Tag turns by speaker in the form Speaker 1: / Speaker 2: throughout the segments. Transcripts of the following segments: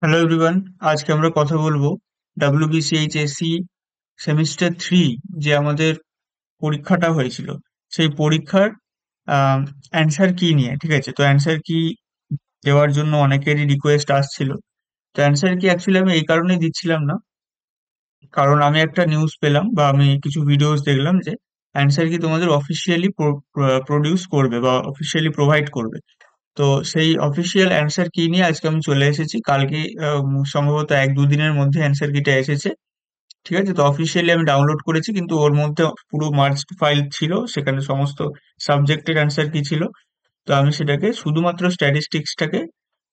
Speaker 1: Hello everyone. আজকে আমরা কথা বলবো ডাব্লিউবিসিএইচএসসি সেমিস্টার 3 যে আমাদের পরীক্ষাটা হয়েছিল সেই পরীক্ষার অ্যান্সার কি নিয়ে। ঠিক আছে, তো অ্যান্সার কি দেওয়ার জন্য অনেকেরই রিকোয়েস্ট আসছিল। তো অ্যান্সার কি অ্যাকচুয়ালি আমি এই কারণেই দিচ্ছিলাম না, কারণ আমি একটা নিউজ পেলাম বা আমি কিছু ভিডিওস দেখলাম যে অ্যান্সার কি তোমাদের অফিসিয়ালি প্রডিউস করবে বা অফিসিয়ালি প্রোভাইড করবে। তো সেই অফিসিয়াল অ্যান্সার কি নিয়ে আজকে আমি চলে এসেছি। কালকে সম্ভবত 1-2 দিনের মধ্যে অ্যান্সার কিটা এসেছে। ঠিক আছে, তো অফিসিয়ালি আমি ডাউনলোড করেছি, কিন্তু ওর মধ্যে পুরো মার্জড ফাইল ছিল, সেখানে সমস্ত সাবজেক্টের অ্যান্সার কি ছিল। তো আমি সেটাকে শুধুমাত্র স্ট্যাটিস্টিক্সটাকে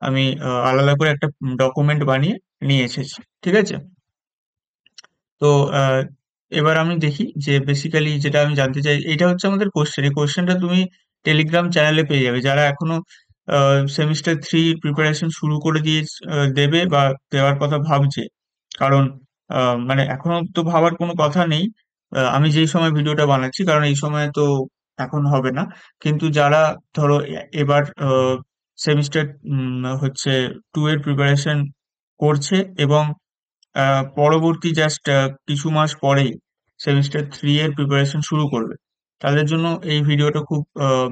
Speaker 1: আমি আলাদা করে একটা ডকুমেন্ট বানিয়ে নিয়ে এসেছি। ঠিক আছে, তো আহ, এবার আমি দেখি যে বেসিক্যালি যেটা আমি জানতে চাই, এটা হচ্ছে আমাদের কোশ্চেন। এই কোশ্চেনটা তুমি টেলিগ্রাম চ্যানেলে পেয়ে যাবে। যারা এখনো সেমিস্টার 3 প্রিপারেশন শুরু করে দিয়ে দেবে বা দেওয়ার কথা ভাবছে, কারণ মানে এখনো তো ভাবার কোনো কথা নেই। আমি যেই সময় ভিডিওটা বানাচ্ছি, কারণ এই সময় তো এখন হবে না। কিন্তু যারা ধরো এবার সেমিস্টার হচ্ছে 2 এর প্রিপারেশন করছে এবং পরবর্তী জাস্ট কিছু মাস পরেই সেমিস্টার 3 এর প্রিপারেশন শুরু করবে, তাদের জন্য এই ভিডিওটা খুব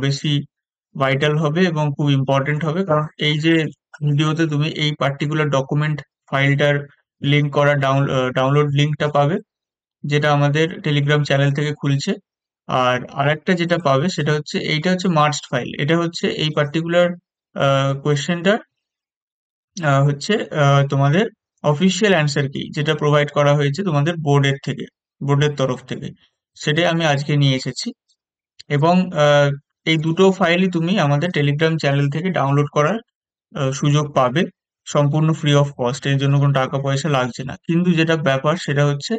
Speaker 1: বেশি ভাইটাল হবে এবং খুব ইম্পর্টেন্ট হবে। কারণ এই যে ভিডিওতে তুমি এই পার্টিকুলার ডকুমেন্ট ফাইলটার লিঙ্ক করা ডাউনলোড লিঙ্কটা পাবে, যেটা আমাদের টেলিগ্রাম চ্যানেল থেকে খুলছে। আর আরেকটা যেটা পাবে সেটা হচ্ছে, এইটা হচ্ছে মার্জড ফাইল। এটা হচ্ছে এই পার্টিকুলার কোয়েশ্চেনটা হচ্ছে তোমাদের অফিসিয়াল অ্যান্সার কি, যেটা প্রোভাইড করা হয়েছে তোমাদের বোর্ডের তরফ থেকে, সেটাই আমি আজকে নিয়ে এসেছি। এবং এই দুটো ফাইলই তুমি আমাদের টেলিগ্রাম চ্যানেল থেকে ডাউনলোড করার সুযোগ পাবে, সম্পূর্ণ ফ্রি অফ কস্ট। এর জন্য কোনো টাকা পয়সা লাগছে না। কিন্তু যেটা ব্যাপার সেটা হচ্ছে,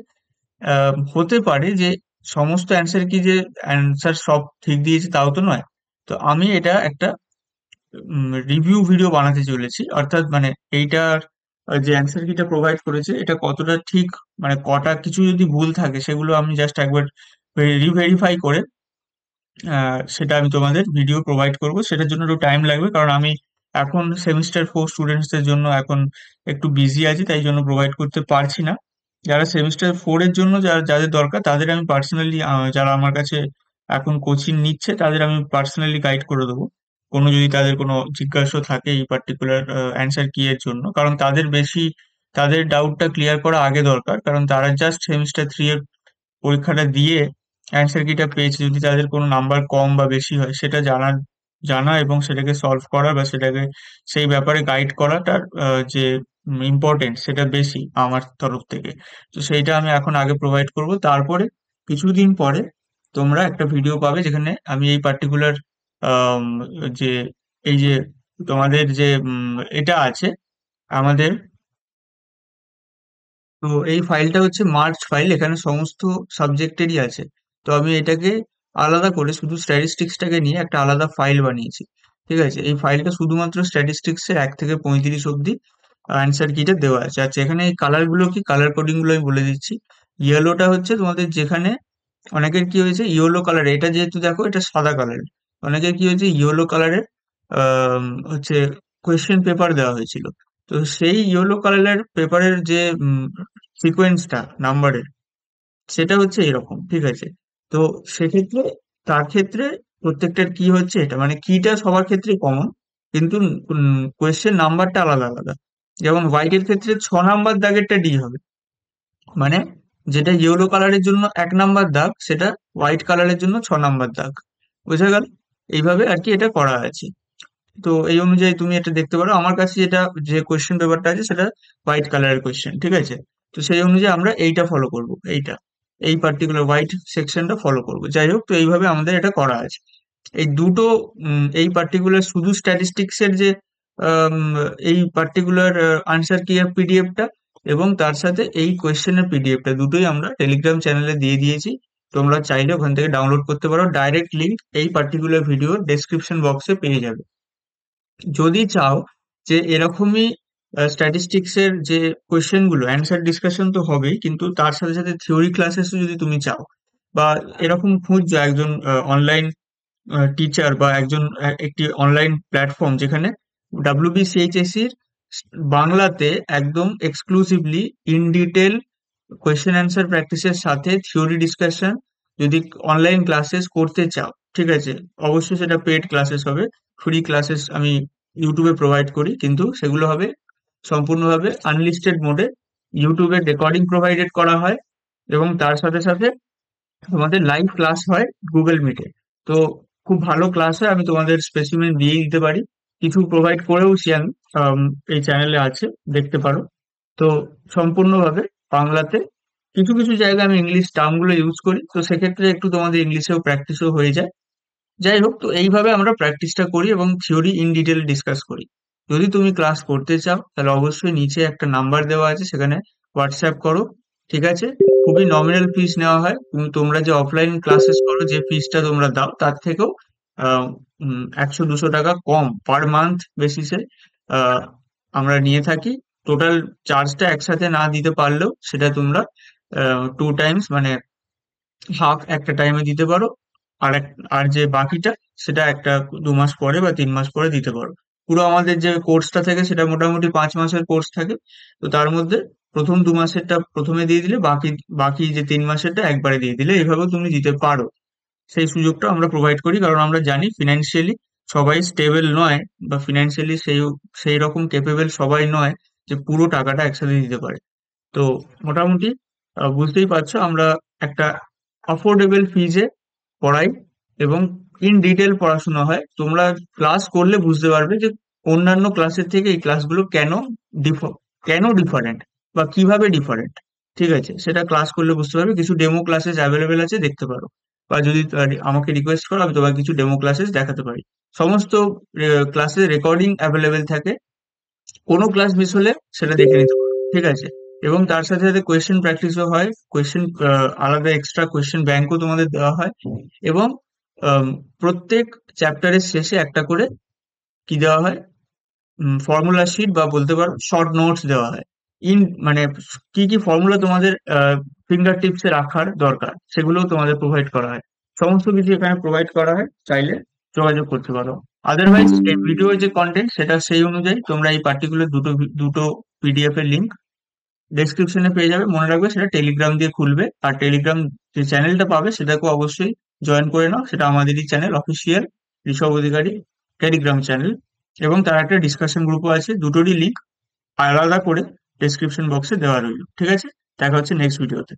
Speaker 1: হতে পারে যে সমস্ত অ্যান্সার কি যে অ্যান্সার সব ঠিক দিয়েছে তাও তো নয়। তো আমি এটা একটা রিভিউ ভিডিও বানাতে চলেছি, অর্থাৎ মানে এইটার যে অ্যান্সার কিটা প্রোভাইড করেছে এটা কতটা ঠিক, মানে কটা কিছু যদি ভুল থাকে সেগুলো আমি জাস্ট একবার রিভেরিফাই করে সেটা আমি তোমাদের ভিডিও প্রোভাইড করব। সেটার জন্য একটু টাইম লাগবে, কারণ আমি এখন সেমিস্টার 4 স্টুডেন্টসদের জন্য এখন একটু বিজি আছি, তাই জন্য প্রোভাইড করতে পারছি না। যারা সেমিস্টার 4 এর জন্য যাদের দরকার, তাদের আমি পার্সোনালি, যারা আমার কাছে এখন কোচিং নিচ্ছে তাদের আমি পার্সোনালি গাইড করে দেবো। কোনো যদি তাদের কোনো জিজ্ঞাসা থাকে এই পার্টিকুলার অ্যান্সার কি এর জন্য, কারণ তাদের বেশি, তাদের ডাউটটা ক্লিয়ার করা আগে দরকার, কারণ তারা জাস্ট সেমিস্টার 3 এর পরীক্ষাটা দিয়ে অ্যান্সার কিটা পেয়েছে। যদি তাদের কোনো নাম্বার কম বা বেশি হয়, সেটা জানা এবং সেটাকে সলভ করা বা সেটাকে সেই ব্যাপারে গাইড করাটার যে ইম্পর্টেন্ট, সেটা বেশি আমার তরফ থেকে। তো সেইটা আমি এখন আগে প্রোভাইড করব, তারপরে কিছুদিন পরে তোমরা একটা ভিডিও পাবে যেখানে আমি এই পার্টিকুলার যে এই যে তোমাদের যে এটা আছে আমাদের, তো এই ফাইলটা হচ্ছে মার্জ ফাইল, এখানে সমস্ত সাবজেক্টেরই আছে। তো আমি এটাকে আলাদা করে শুধু স্ট্যাটিস্টিক্সটাকে নিয়ে একটা আলাদা ফাইল বানিয়েছি। ঠিক আছে, এই ফাইলটা শুধুমাত্র স্ট্যাটিস্টিক্স এর 1 থেকে 35 অব্দি অ্যান্সার কিটা দেওয়া আছে। আচ্ছা, এখানে এই কালার গুলো কি, কালার কোডিং গুলো আমি বলে দিচ্ছি। ইয়েলোটা হচ্ছে তোমাদের যেখানে অনেকের কি হয়েছে ইয়েলো কালার, এটা যেহেতু দেখো এটা সাদা কালারের, অনেকের কি হয়েছে ইয়েলো কালারের হচ্ছে কোয়েশ্চেন পেপার দেওয়া হয়েছিল। তো সেই ইয়েলো কালারের পেপারের যে সিকোয়েন্সটা নাম্বারের, সেটা হচ্ছে এরকম। ঠিক আছে, তো সেক্ষেত্রে তার ক্ষেত্রে প্রত্যেকটার কি হচ্ছে, এটা মানে কিটা সবার ক্ষেত্রে কমন, কিন্তু কোয়েশ্চেন নাম্বারটা আলাদা আলাদা। যেমন হোয়াইটের ক্ষেত্রে 6 নাম্বার দাগেরটা ডি হবে, মানে যেটা ইয়েলো কালারের জন্য 1 নাম্বার দাগ, সেটা হোয়াইট কালারের জন্য 6 নাম্বার দাগ। বোঝা গেল? এইভাবে আর কি এটা করা আছে। তো এই অনুযায়ী তুমি এটা দেখতে পারো। আমার কাছে যেটা, যে কোয়েশ্চেন পেপারটা আছে সেটা হোয়াইট কালারের কোয়েশ্চেন। ঠিক আছে, তো সেই অনুযায়ী আমরা এইটা ফলো করব, এই পার্টিকুলার হোয়াইট সেকশনটা ফলো করব। যাই হোক, তো এইভাবে আমাদের এটা করা আছে। এই দুটো এই পার্টিকুলার শুধু স্ট্যাটিস্টিক্স এর যে আম, এই পার্টিকুলার আনসার কি পিডিএফটা, এবং তার সাথে এই কোয়েশ্চেনের পিডিএফটা, দুটোই আমরা টেলিগ্রাম চ্যানেলে দিয়ে দিয়েছি। তোমরা চাইলে ওখান থেকে ডাউনলোড করতে পারো। ডাইরেক্ট লিংক এই পার্টিকুলার ভিডিও ডেসক্রিপশন বক্সে পেয়ে যাবে। যদি চাও যে এরকমই স্ট্যাটিস্টিক্স এর যে কোয়েশ্চেন গুলো অ্যান্সার ডিসকাশন তো হবেই, কিন্তু তার সাথে সাথে থিওরি ক্লাসেসও যদি তুমি চাও, বা এরকম খুঁজছো একজন অনলাইন টিচার বা একজন একটি অনলাইন প্ল্যাটফর্ম যেখানে ডাব্লিউবিসিএইচএসসির বাংলাতে একদম exclusively in detail question answer প্র্যাকটিসের সাথে থিওরি ডিসকাশন। যদি অনলাইন ক্লাসেস করতে চাও, ঠিক আছে, অবশ্যই সেটা পেড ক্লাসেস হবে। ফ্রি ক্লাসেস আমি ইউটিউবে প্রোভাইড করি, কিন্তু সেগুলো হবে সম্পূর্ণভাবে আনলিস্টেড মোডে। ইউটিউবে রেকর্ডিং প্রোভাইডেড করা হয়, এবং তার সাথে সাথে তোমাদের লাইভ ক্লাস হয় গুগল মিটে। তো খুব ভালো ক্লাস হয়, আমি তোমাদের স্পেসিমেন দিয়ে দিতে পারি, কিছু প্রোভাইড করেওছি আমি। এই চ্যানেলে আছে, দেখতে পারো। তো সম্পূর্ণভাবে বাংলাতে, কিছু কিছু জায়গায় আমি ইংলিশ টার্মগুলো ইউজ করি, তো সেক্ষেত্রে একটু তোমাদের ইংলিশেও প্র্যাকটিসও হয়ে যায়। যাই হোক, তো এইভাবে আমরা প্র্যাকটিসটা করি এবং থিওরি ইন ডিটেল ডিসকাস করি। যদি তুমি ক্লাস করতে চাও তাহলে অবশ্যই নিচে একটা নাম্বার দেওয়া আছে, সেখানে হোয়াটসঅ্যাপ করো, ঠিক আছে। খুবই নমিনাল ফিস নেওয়া হয়, কিন্তু তোমরা যে অফলাইন ক্লাসেস করো যে ফিসটা তোমরা দাও তার থেকেও 100-200 টাকা কম পার মান্থ বেসিসে আমরা নিয়ে থাকি। টোটাল চার্জটা একসাথে না দিতে পারলেও সেটা তোমরা 2 টাইমস, মানে হাফ একটা টাইমে দিতে পারো। আর যে বাকিটা, সেটা 2 মাস পরে বা 3 মাস পরে দিতে পারো। পুরো আমাদের যে কোর্সটা থাকে সেটা মোটামুটি 5 মাসের কোর্স থাকে। তো তার মধ্যে প্রথম 2 মাসেরটা প্রথমে দিয়ে দিলে, বাকি বাকি যে 3 মাসেরটা একবারে দিয়ে দিলে, এইভাবেও তুমি দিতে পারো। সেই সুযোগটা আমরা প্রোভাইড করি, কারণ আমরা জানি ফিনান্সিয়ালি সবাই স্টেবল নয়, বা ফিনান্সিয়ালি সেই সেই রকম কেপেবল সবাই নয় যে পুরো টাকাটা একসাথে দিতে পারে। তো মোটামুটি বুঝতেই পারছো, আমরা একটা অফোর্ডেবল ফিজে পড়াই, এবং ইন ডিটেল পড়াশোনা হয়। তোমরা ক্লাস করলে বুঝতে পারবে যে অন্যান্য ক্লাসের থেকে এই ক্লাসগুলো কেন ডিফারেন্ট, বা কিভাবে ডিফারেন্ট, ঠিক আছে, সেটা ক্লাস করলে বুঝতে পারবে। কিছু ডেমো ক্লাসেস অ্যাভেলেবেল আছে, দেখতে পারো। বা যদি আমাকে রিকোয়েস্ট করো, আমি তোমাকে কিছু ডেমো ক্লাসেস দেখাতে পারি। সমস্ত ক্লাসের রেকর্ডিং অ্যাভেলেবেল থাকে, কোনো ক্লাস মিস হলে সেটা দেখে নিতে পারো, ঠিক আছে। এবং তার সাথে সাথে কোয়েশ্চেন প্র্যাকটিসও হয়, কোয়েশ্চেন আলাদা এক্সট্রা কোয়েশ্চেন ব্যাংকও তোমাদের দেওয়া হয়। এবং আম, প্রত্যেক চ্যাপ্টারের শেষে একটা করে কি দেওয়া হয়, ফর্মুলা শিট, বা বলতে পারো শর্ট নোটস দেওয়া হয়। ইন মানে কি কি ফর্মুলা তোমাদের ফিঙ্গার টিপসে রাখার দরকার, সেগুলোও তোমাদের প্রোভাইড করা হয়। সমস্ত কিছু এখানে প্রোভাইড করা হয়, চাইলে যোগাযোগ করতে পারো। আদারওয়াইজ এই ভিডিওর যে কন্টেন্ট, সেটা সেই অনুযায়ী তোমরা এই পার্টিকুলার দুটো পিডিএফ এর লিঙ্ক ডেসক্রিপশনে পেয়ে যাবে। মনে রাখবে সেটা টেলিগ্রাম দিয়ে খুলবে, আর টেলিগ্রাম যে চ্যানেলটা পাবে সেটাকেও অবশ্যই জয়েন করে নাও। সেটা আমাদেরই চ্যানেল, অফিসিয়াল ঋষভ অধিকারী টেলিগ্রাম চ্যানেল। এবং তার একটা ডিসকাশন গ্রুপও আছে, দুটোরই লিঙ্ক আলাদা করে ডেসক্রিপশন বক্সে দেওয়া রইল, ঠিক আছে। দেখা হচ্ছে নেক্সট ভিডিওতে।